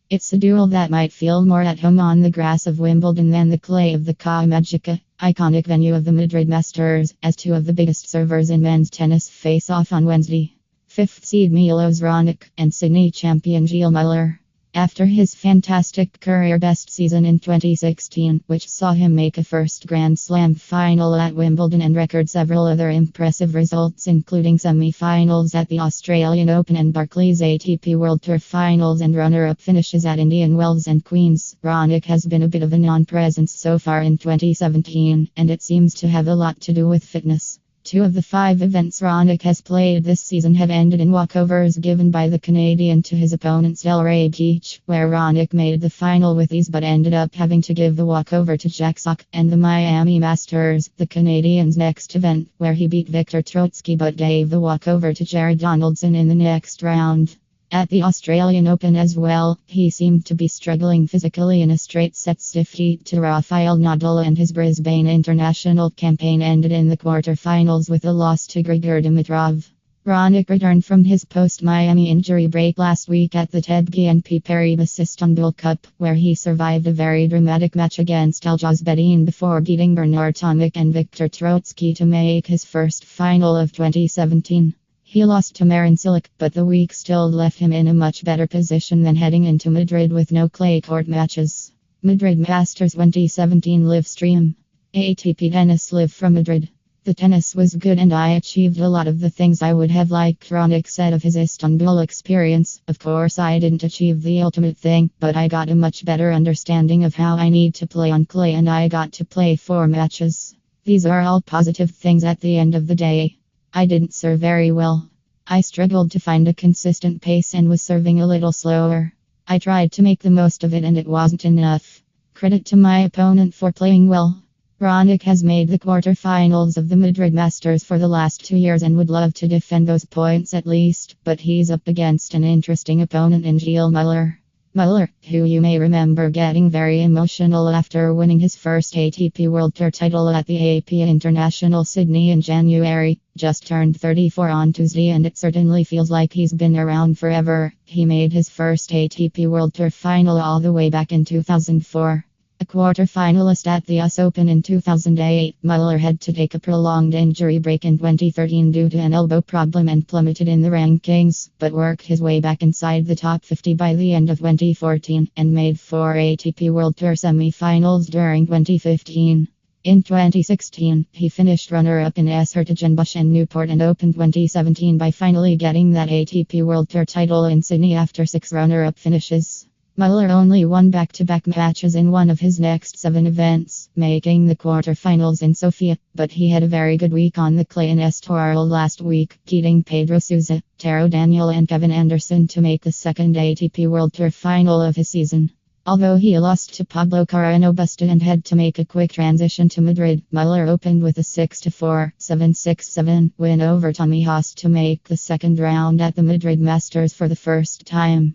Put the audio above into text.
It's a duel that might feel more at home on the grass of Wimbledon than the clay of the Ca' Magica, iconic venue of the Madrid Masters, as two of the biggest servers in men's tennis face off on Wednesday. Fifth seed Milos Raonic and Sydney champion Gilles Muller. After his fantastic career-best season in 2016, which saw him make a first Grand Slam final at Wimbledon and record several other impressive results including semi-finals at the Australian Open and Barclays ATP World Tour finals and runner-up finishes at Indian Wells and Queen's, Raonic has been a bit of a non-presence so far in 2017, and it seems to have a lot to do with fitness. 2 of the 5 events Raonic has played this season have ended in walkovers given by the Canadian to his opponents Delray Beach, where Raonic made the final with ease but ended up having to give the walkover to Jack Sock, and the Miami Masters, the Canadian's next event, where he beat Viktor Troicki but gave the walkover to Jared Donaldson in the next round. At the Australian Open as well, he seemed to be struggling physically in a straight-set stiff defeat to Rafael Nadal, and his Brisbane International campaign ended in the quarterfinals with a loss to Grigor Dimitrov. Raonic returned from his post-Miami injury break last week at the BNP Paribas Istanbul Cup, where he survived a very dramatic match against Aljazbeddine before beating Bernard Tomic and Viktor Troicki to make his first final of 2017. He lost to Marin Cilic, but the week still left him in a much better position than heading into Madrid with no clay court matches. Madrid Masters 2017 live stream. ATP Tennis Live from Madrid. The tennis was good and I achieved a lot of the things I would have liked, Raonic said of his Istanbul experience. Of course I didn't achieve the ultimate thing, but I got a much better understanding of how I need to play on clay and I got to play 4 matches. These are all positive things at the end of the day. I didn't serve very well. I struggled to find a consistent pace and was serving a little slower. I tried to make the most of it and it wasn't enough. Credit to my opponent for playing well. Raonic has made the quarterfinals of the Madrid Masters for the last 2 years and would love to defend those points at least, but he's up against an interesting opponent in Gilles Muller. Muller, who you may remember getting very emotional after winning his first ATP World Tour title at the AP International Sydney in January, just turned 34 on Tuesday and it certainly feels like he's been around forever. He made his first ATP World Tour final all the way back in 2004. A quarter-finalist at the US Open in 2008, Muller had to take a prolonged injury break in 2013 due to an elbow problem and plummeted in the rankings, but worked his way back inside the top 50 by the end of 2014, and made 4 ATP World Tour semi-finals during 2015. In 2016, he finished runner-up in Hertogenbosch and Newport and opened 2017 by finally getting that ATP World Tour title in Sydney after 6 runner-up finishes. Muller only won back-to-back matches in one of his next 7 events, making the quarterfinals in Sofia, but he had a very good week on the clay in Estoril last week, beating Pedro Sousa, Taro Daniel and Kevin Anderson to make the second ATP World Tour final of his season. Although he lost to Pablo Carreño Busta and had to make a quick transition to Madrid, Muller opened with a 6-4, 7-6-7 win over Tommy Haas to make the second round at the Madrid Masters for the first time.